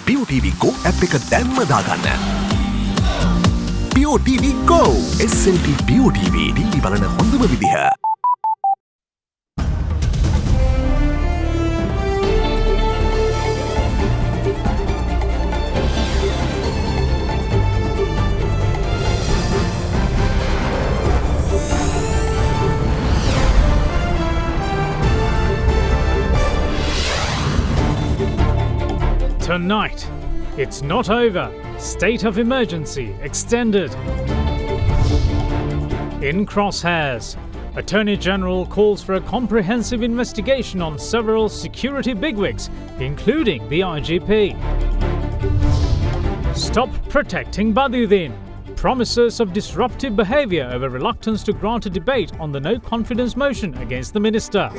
POTV Go app එක දැන්ම දාගන්න. POTV Go SLT POTV TV බලන හොඳම විදිහ. Tonight, it's not over. State of emergency extended. In crosshairs, Attorney General calls for a comprehensive investigation on several security bigwigs, including the IGP. Stop protecting Badiuddin. Promises of disruptive behaviour over reluctance to grant a debate on the no confidence motion against the minister.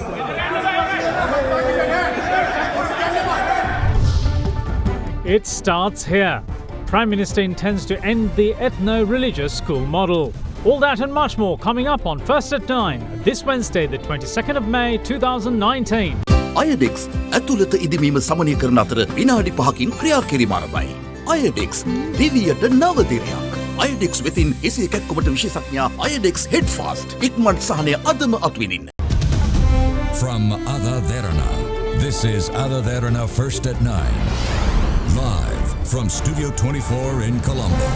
It starts here. Prime Minister intends to end the ethno-religious school model. All that and much more coming up on First at 9 this Wednesday, the 22nd of May 2019. අයඩෙක්ස් ඇතුළත ඉදිමීම සමනය කරන අතර විනාඩි 5කින් ක්‍රියා කිරීම ආරම්භයි. අයඩෙක්ස් දිවියට නව දිරයක්. අයඩෙක්ස් වෙතින් එසේ කැක්කුමට විශේෂඥා අයඩෙක්ස් හෙඩ් ෆාස්ට් ඉක්මන් සහනය අදම අත්විඳින්න. From AdaDerana, this is AdaDerana First at 9. Live from Studio 24 in Colombo.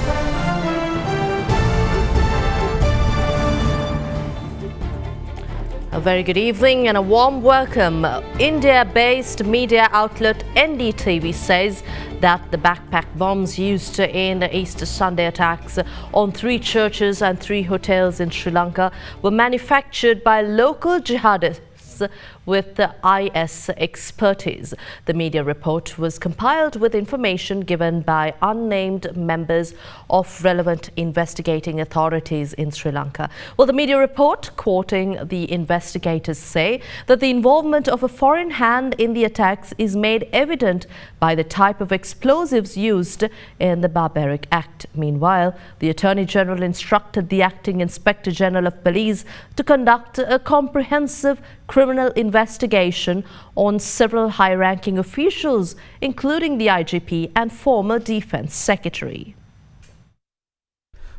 A very good evening and a warm welcome. India-based media outlet NDTV says that the backpack bombs used in the Easter Sunday attacks on 3 churches and 3 hotels in Sri Lanka were manufactured by local jihadists with the IS expertise. The media report was compiled with information given by unnamed members of relevant investigating authorities in Sri Lanka. Well, the media report, quoting the investigators, say that the involvement of a foreign hand in the attacks is made evident by the type of explosives used in the barbaric act. Meanwhile, the Attorney General instructed the Acting Inspector General of Police to conduct a comprehensive criminal investigation on several high-ranking officials, including the IGP and former Defence Secretary.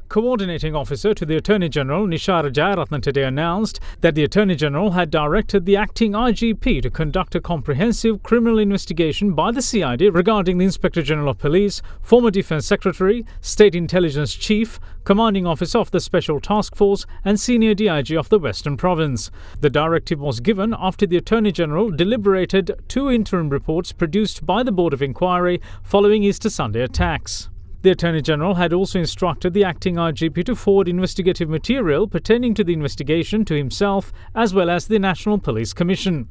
Coordinating Officer to the Attorney General, Nishara Jayaratne, today announced that the Attorney General had directed the acting IGP to conduct a comprehensive criminal investigation by the CID regarding the Inspector General of Police, former Defence Secretary, State Intelligence Chief, Commanding Officer of the Special Task Force and Senior DIG of the Western Province. The directive was given after the Attorney General deliberated 2 interim reports produced by the Board of Inquiry following Easter Sunday attacks. The Attorney General had also instructed the acting IGP to forward investigative material pertaining to the investigation to himself as well as the National Police Commission.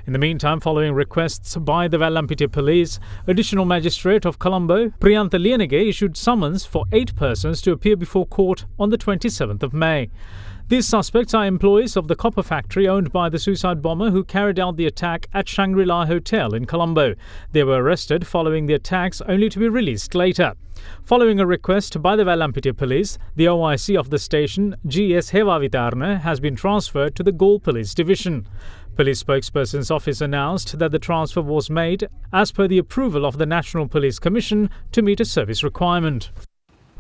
In the meantime, following requests by the Valampiti Police, Additional Magistrate of Colombo, Priyantha Lienage, issued summons for 8 persons to appear before court on the 27th of May. These suspects are employees of the copper factory owned by the suicide bomber who carried out the attack at Shangri-La Hotel in Colombo. They were arrested following the attacks, only to be released later. Following a request by the Valampiti Police, the OIC of the station, GS Hevavitarne, has been transferred to the Galle Police Division. Police spokesperson's office announced that the transfer was made as per the approval of the National Police Commission to meet a service requirement.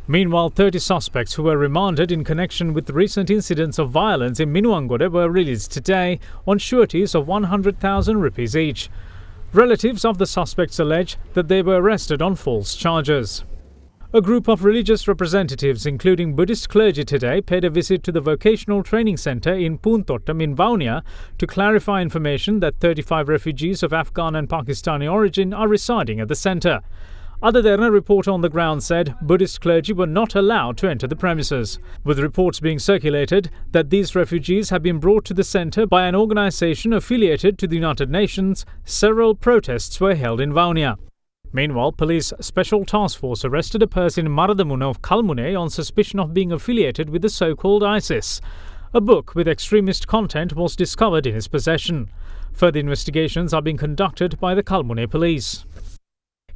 Meanwhile, 30 suspects who were remanded in connection with recent incidents of violence in Minuangode were released today on sureties of 100,000 rupees each. Relatives of the suspects allege that they were arrested on false charges. A group of religious representatives, including Buddhist clergy, today paid a visit to the Vocational Training Centre in Puntottam in Vaunia to clarify information that 35 refugees of Afghan and Pakistani origin are residing at the centre. AdaDerana reporter on the ground said Buddhist clergy were not allowed to enter the premises, with reports being circulated that these refugees have been brought to the centre by an organisation affiliated to the United Nations. Several protests were held in Vaunia. Meanwhile, police special task force arrested a person in Maradamuna of Kalmune on suspicion of being affiliated with the so-called ISIS. A book with extremist content was discovered in his possession. Further investigations are being conducted by the Kalmune police.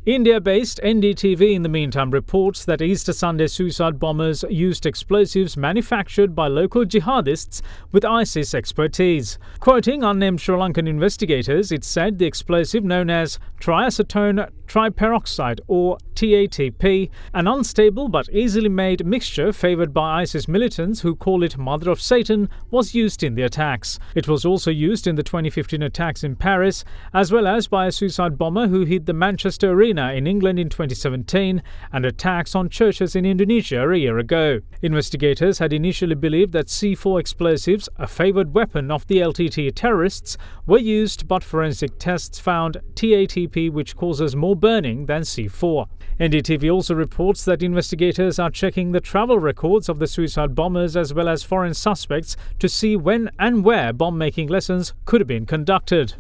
India-based NDTV in the meantime reports that Easter Sunday suicide bombers used explosives manufactured by local jihadists with ISIS expertise. Quoting unnamed Sri Lankan investigators, it said the explosive known as triacetone triperoxide or TATP, an unstable but easily made mixture favoured by ISIS militants who call it Mother of Satan, was used in the attacks. It was also used in the 2015 attacks in Paris, as well as by a suicide bomber who hit the Manchester Arena in England in 2017 and attacks on churches in Indonesia a year ago. Investigators had initially believed that C4 explosives, a favoured weapon of the LTT terrorists, were used, but forensic tests found TATP, which causes more burning than C4. NDTV also reports that investigators are checking the travel records of the suicide bombers as well as foreign suspects to see when and where bomb-making lessons could have been conducted.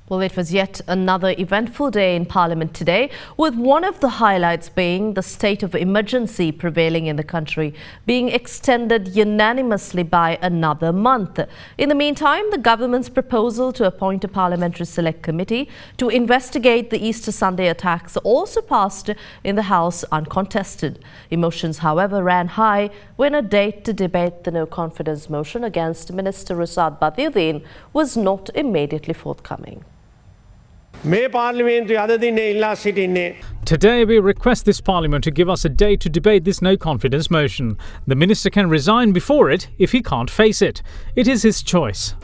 Well, it was yet another eventful day in Parliament today, with one of the highlights being the state of emergency prevailing in the country being extended unanimously by another month. In the meantime, the government's proposal to appoint a parliamentary select committee to investigate the Easter Sunday attacks also passed in the House uncontested. Emotions, however, ran high when a date to debate the no-confidence motion against Minister Rashad Badiuddin was not immediately forthcoming. Today we request this parliament to give us a date to debate this no-confidence motion. The minister can resign before it if he can't face it. It is his choice.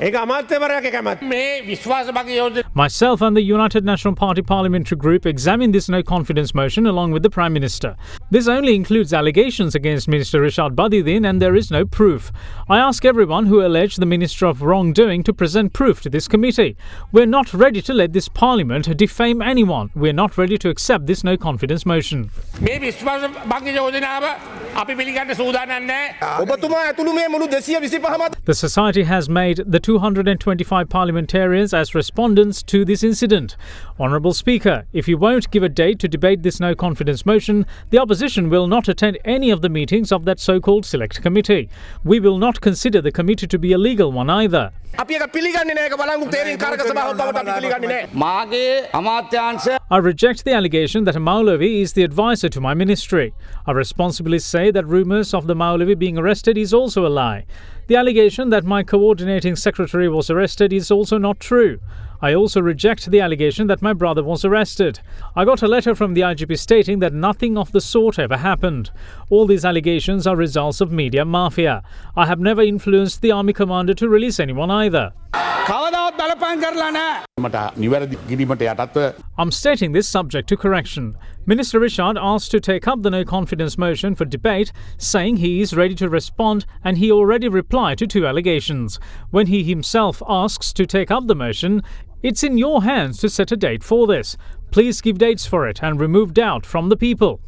Myself and the United National Party parliamentary group examined this no-confidence motion along with the Prime Minister. This only includes allegations against Minister Rashad Badiuddin and there is no proof. I ask everyone who alleged the Minister of wrongdoing to present proof to this committee. We're not ready to let this parliament defame anyone. We're not ready to accept this no-confidence motion. The society has made the 225 parliamentarians as respondents to this incident. Honourable Speaker, if you won't give a date to debate this no-confidence motion, the opposition will not attend any of the meetings of that so-called select committee. We will not consider the committee to be a legal one either. I reject the allegation that a Maulavi is the advisor to my ministry. I responsibly say that rumours of the Maulavi being arrested is also a lie. The allegation that my coordinating secretary was arrested is also not true. I also reject the allegation that my brother was arrested. I got a letter from the IGP stating that nothing of the sort ever happened. All these allegations are results of media mafia. I have never influenced the army commander to release anyone either. I'm stating this subject to correction. Minister Rashad asked to take up the no-confidence motion for debate, saying he is ready to respond and he already replied to 2 allegations. When he himself asks to take up the motion, it's in your hands to set a date for this. Please give dates for it and remove doubt from the people.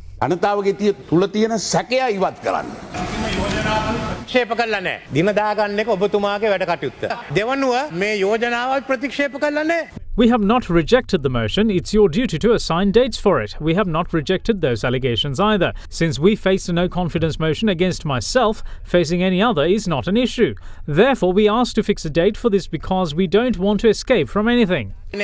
We have not rejected the motion. It's your duty to assign dates for it. We have not rejected those allegations either. Since we faced a no-confidence motion against myself, facing any other is not an issue. Therefore, we asked to fix a date for this because we don't want to escape from anything. Both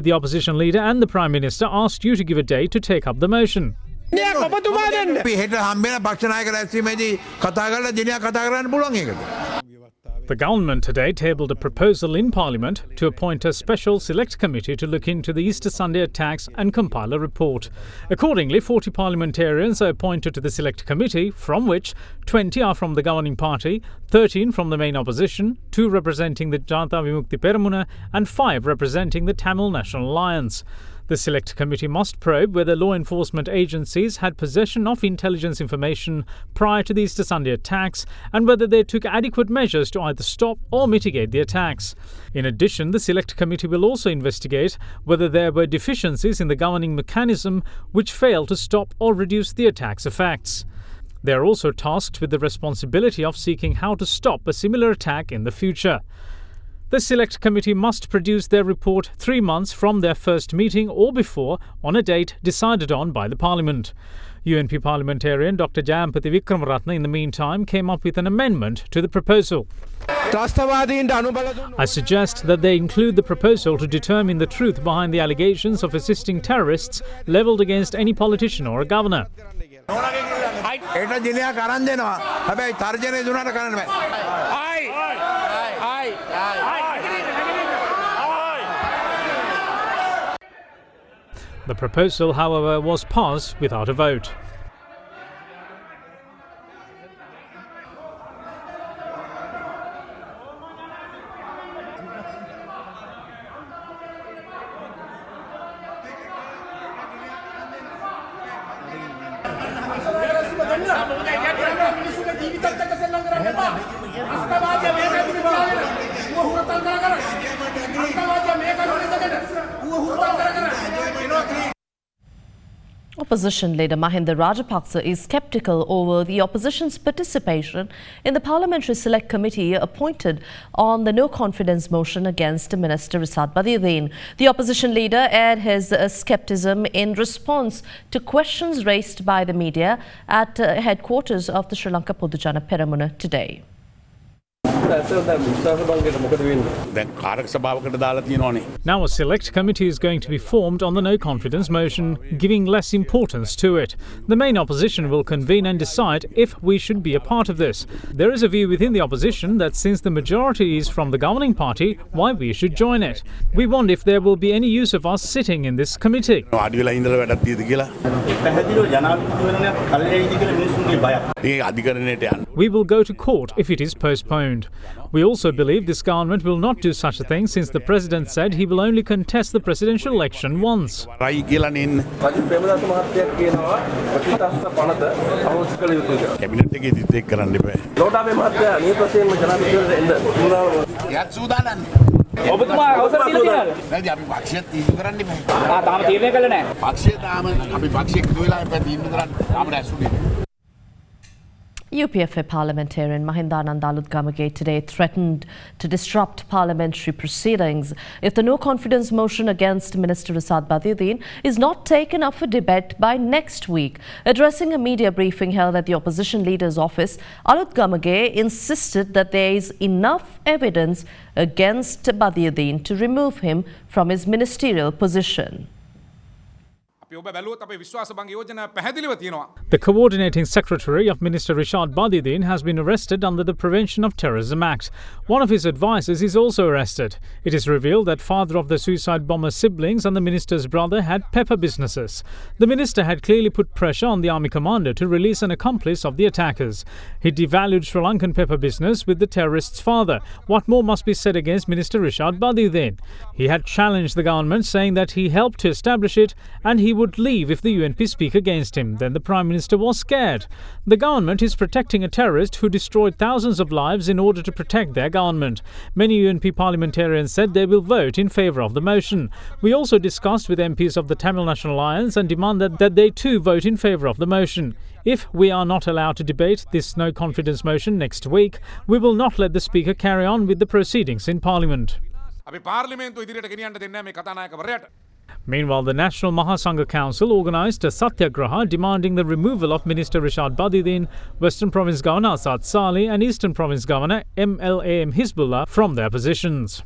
the opposition leader and the Prime Minister asked you to give a date to take up the motion. The government today tabled a proposal in Parliament to appoint a special select committee to look into the Easter Sunday attacks and compile a report. Accordingly, 40 parliamentarians are appointed to the select committee, from which 20 are from the governing party, 13 from the main opposition, 2 representing the Janata Vimukti Peramuna and 5 representing the Tamil National Alliance. The select committee must probe whether law enforcement agencies had possession of intelligence information prior to the Easter Sunday attacks and whether they took adequate measures to either stop or mitigate the attacks. In addition, the select committee will also investigate whether there were deficiencies in the governing mechanism which failed to stop or reduce the attack's effects. They are also tasked with the responsibility of seeking how to stop a similar attack in the future. The Select Committee must produce their report 3 months from their first meeting or before on a date decided on by the Parliament. UNP parliamentarian Dr. Jayampathy Wickramaratne in the meantime came up with an amendment to the proposal. I suggest that they include the proposal to determine the truth behind the allegations of assisting terrorists levelled against any politician or a governor. The proposal, however, was passed without a vote. Opposition leader Mahinda Rajapaksa is sceptical over the opposition's participation in the Parliamentary Select Committee appointed on the no-confidence motion against Minister Risad Badiuddin. The opposition leader aired his scepticism in response to questions raised by the media at headquarters of the Sri Lanka Podujana Peramuna today. Now a select committee is going to be formed on the no-confidence motion, giving less importance to it. The main opposition will convene and decide if we should be a part of this. There is a view within the opposition that since the majority is from the governing party, why we should join it. We wonder if there will be any use of us sitting in this committee. We will go to court if it is postponed. We also believe this government will not do such a thing since the president said he will only contest the presidential election once. UPFA parliamentarian Mahindanand Alutgamage today threatened to disrupt parliamentary proceedings if the no-confidence motion against Minister Risad Badiuddin is not taken up for debate by next week. Addressing a media briefing held at the opposition leader's office, Alutgamage insisted that there is enough evidence against Badiuddin to remove him from his ministerial position. The coordinating secretary of Minister Risad Badiuddin has been arrested under the Prevention of Terrorism Act. One of his advisors is also arrested. It is revealed that father of the suicide bomber's siblings and the minister's brother had pepper businesses. The minister had clearly put pressure on the army commander to release an accomplice of the attackers. He devalued Sri Lankan pepper business with the terrorist's father. What more must be said against Minister Risad Badiuddin? He had challenged the government, saying that he helped to establish it and he would leave if the UNP speak against him. Then the Prime Minister was scared. The government is protecting a terrorist who destroyed thousands of lives in order to protect their government. Many UNP parliamentarians said they will vote in favour of the motion. We also discussed with MPs of the Tamil National Alliance and demanded that they too vote in favour of the motion. If we are not allowed to debate this no-confidence motion next week, we will not let the Speaker carry on with the proceedings in Parliament. Meanwhile, the National Mahasangha Council organised a satyagraha demanding the removal of Minister Risad Badiuddin, Western Province Governor Asad Saleh and Eastern Province Governor MLAM Hizbullah from their positions.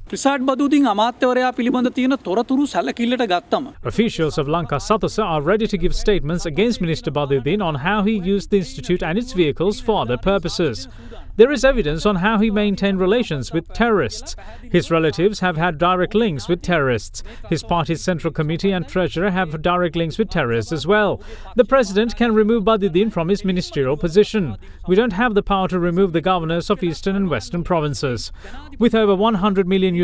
Officials of Lanka Satasa are ready to give statements against Minister Badiuddin on how he used the institute and its vehicles for other purposes. There is evidence on how he maintained relations with terrorists. His relatives have had direct links with terrorists. His party's Central Committee and Treasurer have direct links with terrorists as well. The President can remove Badiuddin from his ministerial position. We don't have the power to remove the governors of Eastern and Western provinces. With over $100 million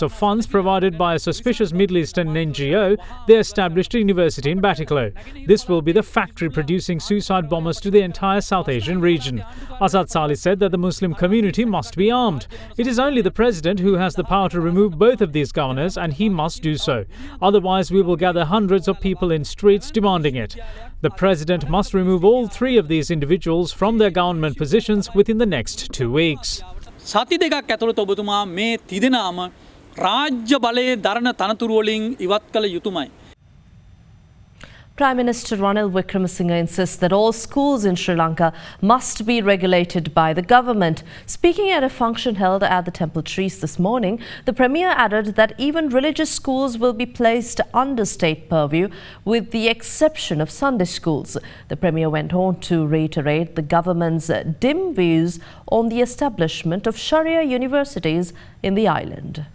of funds provided by a suspicious Middle Eastern NGO, they established a university in Batticaloa. This will be the factory producing suicide bombers to the entire South Asian region. Asad Saleh said that the Muslim community must be armed. It is only the President who has the power to remove both of these governors, and he must do so. Otherwise, we will gather hundreds of people in streets demanding it. The President must remove all three of these individuals from their government positions within the next 2 weeks. සති දෙකක් ඇතුළත ඔබතුමා මේ තිදෙනාම රාජ්‍ය බලයේ දරන තනතුරු වලින් ඉවත් කළ යුතුමයි. Prime Minister Ranil Wickremesinghe insists that all schools in Sri Lanka must be regulated by the government. Speaking at a function held at the Temple Trees this morning, the Premier added that even religious schools will be placed under state purview with the exception of Sunday schools. The Premier went on to reiterate the government's dim views on the establishment of Sharia universities in the island.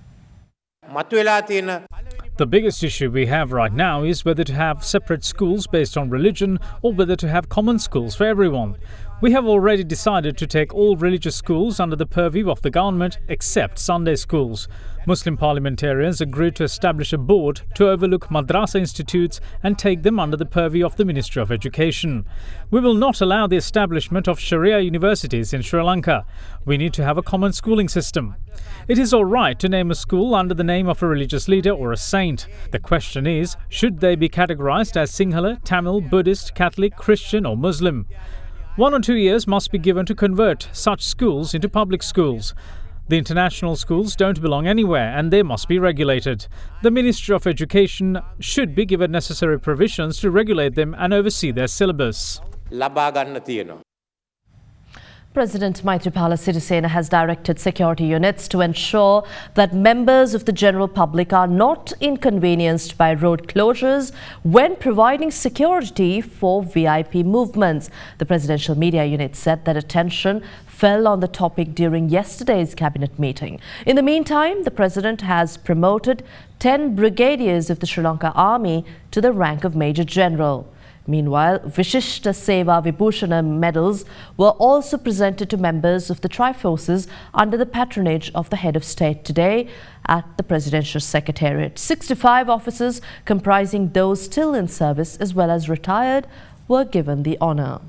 The biggest issue we have right now is whether to have separate schools based on religion or whether to have common schools for everyone. We have already decided to take all religious schools under the purview of the government except Sunday schools. Muslim parliamentarians agreed to establish a board to overlook madrasa institutes and take them under the purview of the Ministry of Education. We will not allow the establishment of Sharia universities in Sri Lanka. We need to have a common schooling system. It is all right to name a school under the name of a religious leader or a saint. The question is, should they be categorized as Sinhala, Tamil, Buddhist, Catholic, Christian or Muslim? 1 or 2 years must be given to convert such schools into public schools. The international schools don't belong anywhere and they must be regulated. The Ministry of Education should be given necessary provisions to regulate them and oversee their syllabus. President Maithripala Sirisena has directed security units to ensure that members of the general public are not inconvenienced by road closures when providing security for VIP movements. The presidential media unit said that attention fell on the topic during yesterday's cabinet meeting. In the meantime, the president has promoted 10 brigadiers of the Sri Lanka Army to the rank of Major General. Meanwhile, Vishishta Seva Vibhushana medals were also presented to members of the Tri-Forces under the patronage of the head of state today at the Presidential Secretariat. 65 officers, comprising those still in service as well as retired, were given the honour.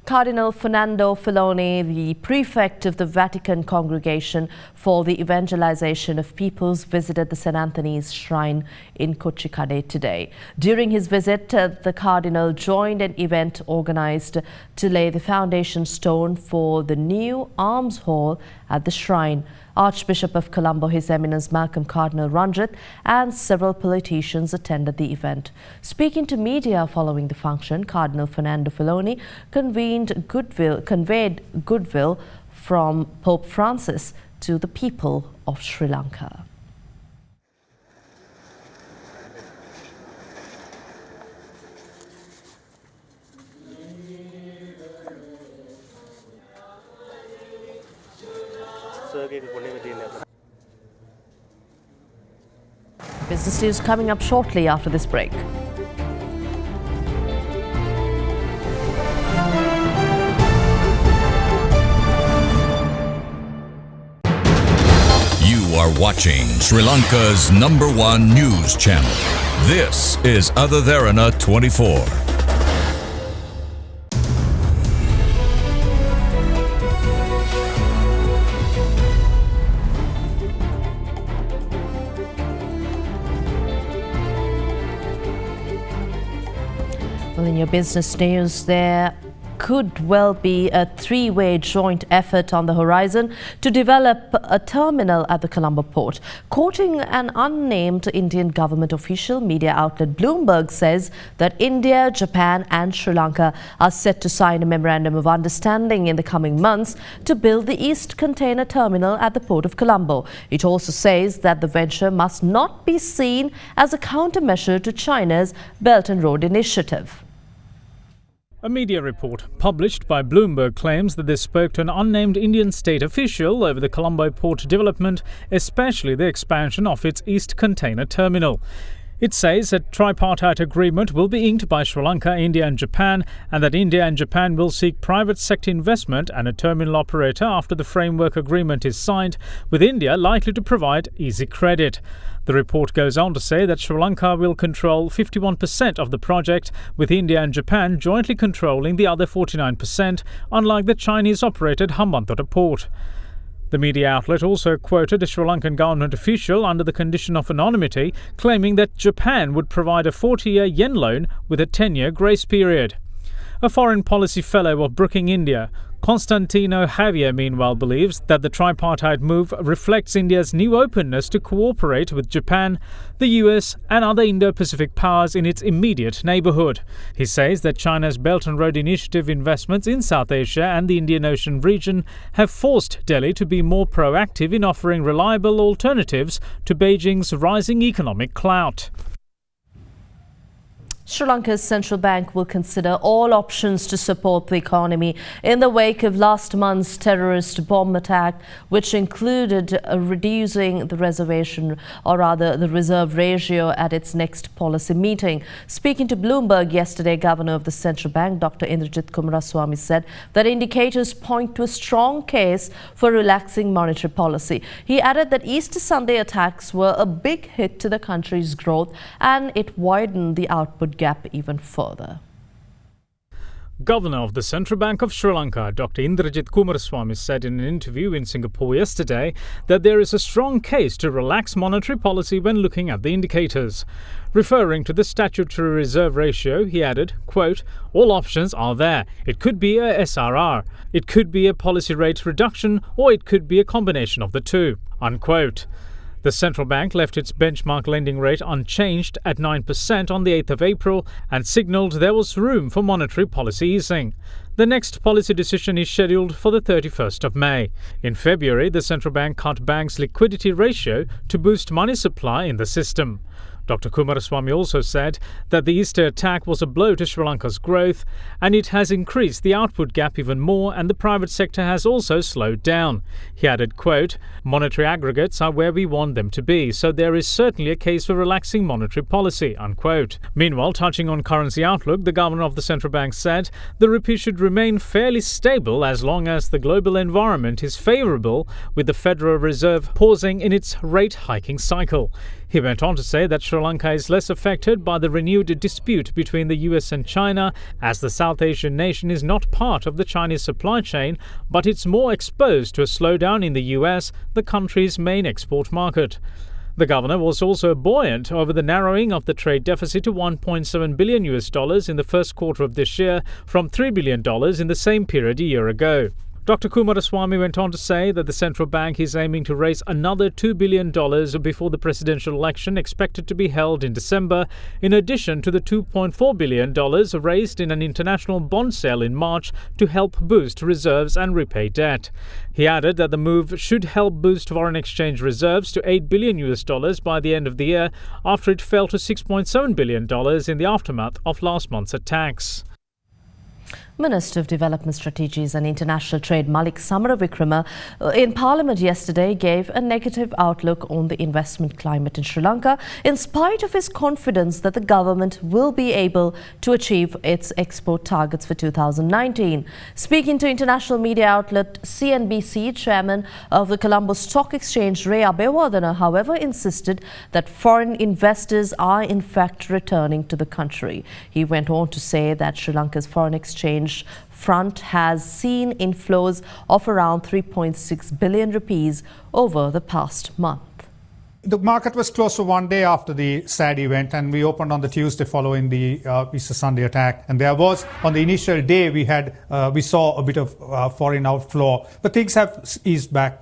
Cardinal Fernando Filoni, the prefect of the Vatican Congregation for the Evangelization of Peoples, visited the St. Anthony's Shrine in Kochikade today. During his visit, the Cardinal joined an event organized to lay the foundation stone for the new alms hall at the shrine. Archbishop of Colombo, His Eminence Malcolm Cardinal Ranjit, and several politicians attended the event. Speaking to media following the function, Cardinal Fernando Filoni conveyed goodwill from Pope Francis to the people of Sri Lanka. Business news coming up shortly after this break. You are watching Sri Lanka's #1 news channel. This is AdaDerana 24. Well, in your business news, there could well be a three-way joint effort on the horizon to develop a terminal at the Colombo port. Quoting an unnamed Indian government official, media outlet Bloomberg says that India, Japan and Sri Lanka are set to sign a memorandum of understanding in the coming months to build the East Container Terminal at the port of Colombo. It also says that the venture must not be seen as a countermeasure to China's Belt and Road Initiative. A media report published by Bloomberg claims that they spoke to an unnamed Indian state official over the Colombo port development, especially the expansion of its East Container Terminal. It says that tripartite agreement will be inked by Sri Lanka, India and Japan, and that India and Japan will seek private sector investment and a terminal operator after the framework agreement is signed, with India likely to provide easy credit. The report goes on to say that Sri Lanka will control 51% of the project, with India and Japan jointly controlling the other 49%, unlike the Chinese-operated Hambantota port. The media outlet also quoted a Sri Lankan government official under the condition of anonymity, claiming that Japan would provide a 40-year yen loan with a 10-year grace period. A foreign policy fellow of Brookings, India, Constantino Javier, meanwhile believes that the tripartite move reflects India's new openness to cooperate with Japan, the US and other Indo-Pacific powers in its immediate neighbourhood. He says that China's Belt and Road Initiative investments in South Asia and the Indian Ocean region have forced Delhi to be more proactive in offering reliable alternatives to Beijing's rising economic clout. Sri Lanka's central bank will consider all options to support the economy in the wake of last month's terrorist bomb attack, which included reducing the the reserve ratio at its next policy meeting. Speaking to Bloomberg yesterday, Governor of the Central Bank, Dr. Indrajit Kumaraswamy, said that indicators point to a strong case for relaxing monetary policy. He added that Easter Sunday attacks were a big hit to the country's growth and it widened the output gap even further. Governor of the Central Bank of Sri Lanka, Dr. Indrajit Kumaraswamy, said in an interview in Singapore yesterday that there is a strong case to relax monetary policy when looking at the indicators. Referring to the statutory reserve ratio, he added, quote, "All options are there. It could be a SRR, it could be a policy rate reduction, or it could be a combination of the two," unquote. The central bank left its benchmark lending rate unchanged at 9% on the 8th of April and signalled there was room for monetary policy easing. The next policy decision is scheduled for the 31st of May. In February, the central bank cut banks' liquidity ratio to boost money supply in the system. Dr. Kumaraswamy also said that the Easter attack was a blow to Sri Lanka's growth and it has increased the output gap even more, and the private sector has also slowed down. He added, quote, "Monetary aggregates are where we want them to be, so there is certainly a case for relaxing monetary policy," unquote. Meanwhile, touching on currency outlook, the governor of the central bank said the rupee should remain fairly stable as long as the global environment is favourable, with the Federal Reserve pausing in its rate hiking cycle. He went on to say that Sri Lanka is less affected by the renewed dispute between the US and China, as the South Asian nation is not part of the Chinese supply chain, but it's more exposed to a slowdown in the US, the country's main export market. The governor was also buoyant over the narrowing of the trade deficit to $1.7 billion in the first quarter of this year from $3 billion in the same period a year ago. Dr. Kumaraswamy went on to say that the central bank is aiming to raise another $2 billion before the presidential election expected to be held in December, in addition to the $2.4 billion raised in an international bond sale in March to help boost reserves and repay debt. He added that the move should help boost foreign exchange reserves to $8 billion by the end of the year, after it fell to $6.7 billion in the aftermath of last month's attacks. Minister of Development Strategies and International Trade Malik Samaravikrama in Parliament yesterday gave a negative outlook on the investment climate in Sri Lanka, in spite of his confidence that the government will be able to achieve its export targets for 2019. Speaking to international media outlet CNBC, chairman of the Colombo Stock Exchange, Ray Abeyewardene, however, insisted that foreign investors are in fact returning to the country. He went on to say that Sri Lanka's foreign exchange front has seen inflows of around 3.6 billion rupees over the past month. The market was closed for one day after the sad event, and we opened on the Tuesday following the Easter Sunday attack. And there was, on the initial day, we saw a bit of foreign outflow, but things have eased back,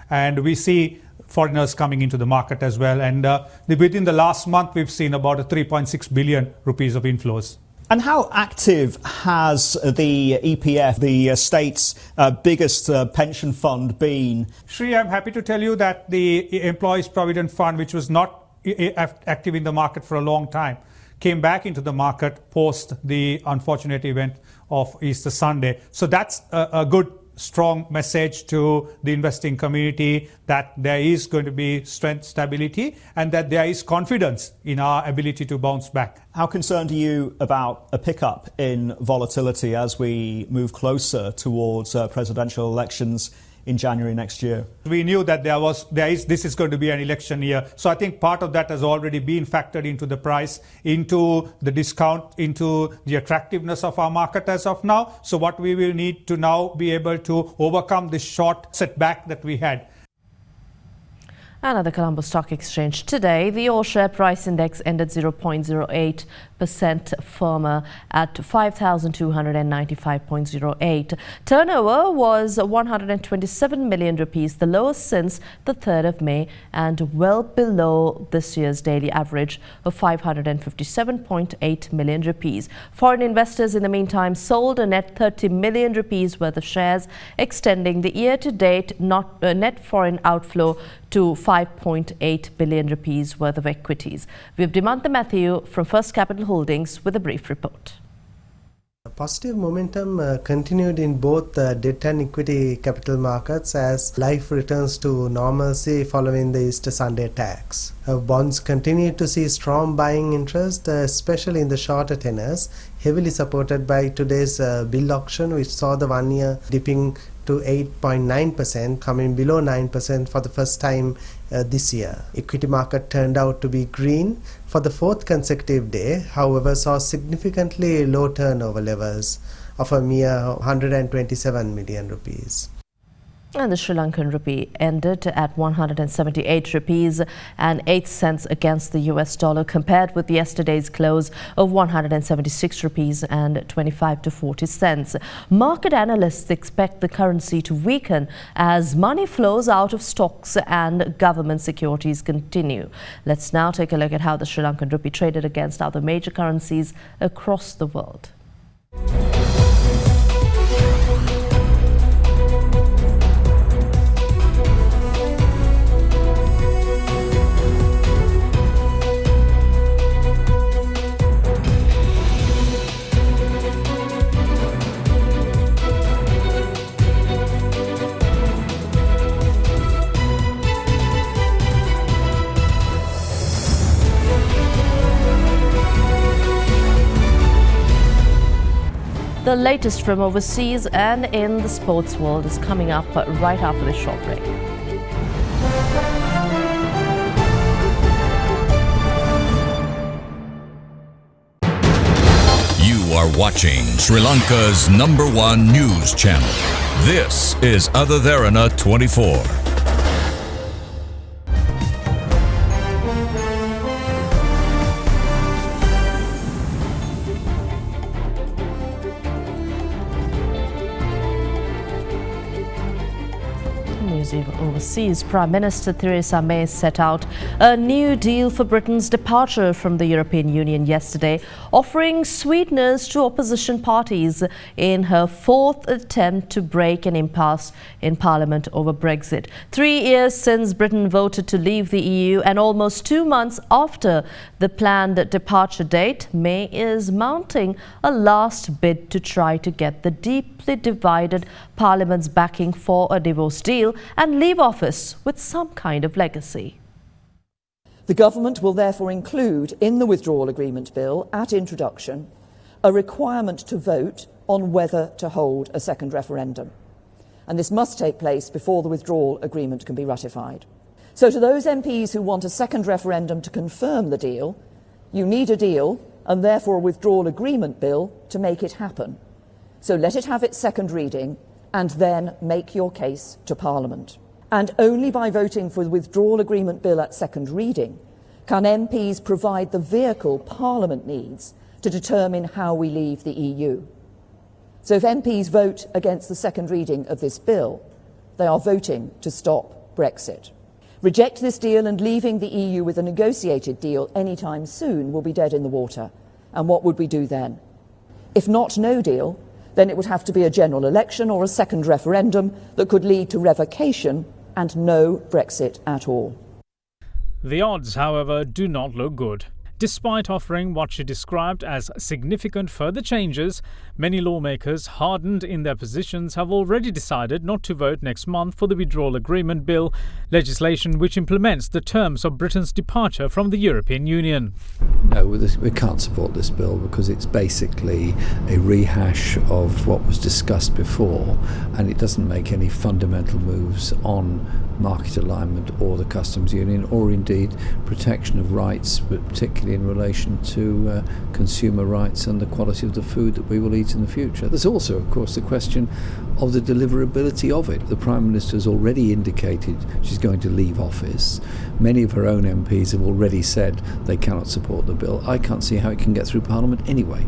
and we see foreigners coming into the market as well. And within the last month, we've seen about 3.6 billion rupees of inflows. And how active has the EPF, the state's biggest pension fund, been? Shri, I'm happy to tell you that the Employees Provident Fund, which was not active in the market for a long time, came back into the market post the unfortunate event of Easter Sunday. So that's a good, strong message to the investing community that there is going to be strength, stability, and that there is confidence in our ability to bounce back. How concerned are you about a pickup in volatility as we move closer towards presidential elections in January next year? We knew that this is going to be an election year. So I think part of that has already been factored into the price, into the discount, into the attractiveness of our market as of now. So what we will need to now be able to overcome this short setback that we had. And at the Colombo Stock Exchange today, the all-share price index ended 0.08% firmer at 5,295.08. Turnover was 127 million rupees, the lowest since the 3rd of May, and well below this year's daily average of 557.8 million rupees. Foreign investors, in the meantime, sold a net 30 million rupees worth of shares, extending the year-to-date net foreign outflow to 5.8 billion rupees worth of equities. We have Dimantha Matthew from First Capital Holdings with a brief report. Positive momentum continued in both debt and equity capital markets as life returns to normalcy following the Easter Sunday attacks. Bonds continued to see strong buying interest, especially in the shorter tenors, heavily supported by today's bill auction, which saw the 1 year dipping to 8.9%, coming below 9% for the first time this year. Equity market turned out to be green for the fourth consecutive day, however saw significantly low turnover levels of a mere 127 million rupees. And the Sri Lankan rupee ended at 178 rupees and 8 cents against the US dollar, compared with yesterday's close of 176 rupees and 25 to 40 cents. Market analysts expect the currency to weaken as money flows out of stocks and government securities continue. Let's now take a look at how the Sri Lankan rupee traded against other major currencies across the world. The latest from overseas and in the sports world is coming up right after this short break. You are watching Sri Lanka's #1 news channel. This is AdaDerana 24. Overseas, Prime Minister Theresa May set out a new deal for Britain's departure from the European Union yesterday, offering sweeteners to opposition parties in her fourth attempt to break an impasse in Parliament over Brexit. 3 years since Britain voted to leave the EU and almost 2 months after the planned departure date, May is mounting a last bid to try to get the deeply divided Parliament's backing for a divorce deal and leave office with some kind of legacy. The government will therefore include in the withdrawal agreement bill at introduction a requirement to vote on whether to hold a second referendum. And this must take place before the withdrawal agreement can be ratified. So to those MPs who want a second referendum to confirm the deal, you need a deal and therefore a withdrawal agreement bill to make it happen. So let it have its second reading and then make your case to Parliament. And only by voting for the withdrawal agreement bill at second reading can MPs provide the vehicle Parliament needs to determine how we leave the EU. So if MPs vote against the second reading of this bill, they are voting to stop Brexit. Reject this deal and leaving the EU with a negotiated deal anytime soon will be dead in the water. And what would we do then? If not no deal, then it would have to be a general election or a second referendum that could lead to revocation and no Brexit at all. The odds, however, do not look good. Despite offering what she described as significant further changes, many lawmakers hardened in their positions have already decided not to vote next month for the withdrawal agreement bill, legislation which implements the terms of Britain's departure from the European Union. No, we can't support this bill because it's basically a rehash of what was discussed before, and it doesn't make any fundamental moves on market alignment or the customs union, or indeed protection of rights, but particularly in relation to consumer rights and the quality of the food that we will eat in the future. There's also, of course, the question of the deliverability of it. The Prime Minister has already indicated she's going to leave office. Many of her own MPs have already said they cannot support the bill. I can't see how it can get through Parliament anyway.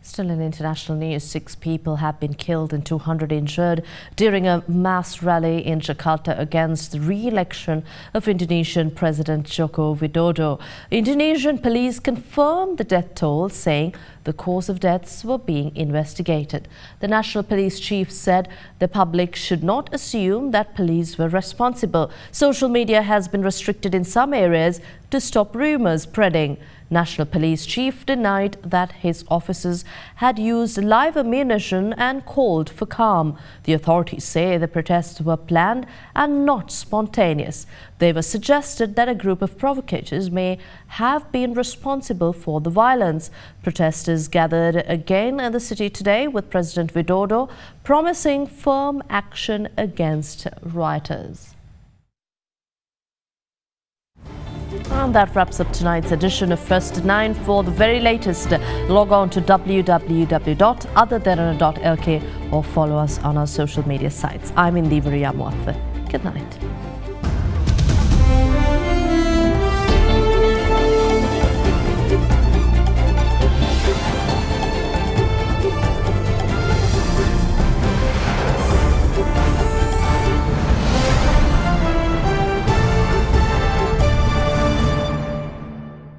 Still in international news, 6 people have been killed and 200 injured during a mass rally in Jakarta against the re-election of Indonesian President Joko Widodo. Indonesian police confirmed the death toll, saying the cause of deaths were being investigated. The National Police Chief said the public should not assume that police were responsible. Social media has been restricted in some areas to stop rumours spreading. National Police Chief denied that his officers had used live ammunition and called for calm. The authorities say the protests were planned and not spontaneous. They were suggested that a group of provocators may have been responsible for the violence. Protesters gathered again in the city today with President Widodo promising firm action against rioters. And that wraps up tonight's edition of First at 9. For the very latest, log on to www.adaderana.lk or follow us on our social media sites. I'm Indivaria Muathe. Good night.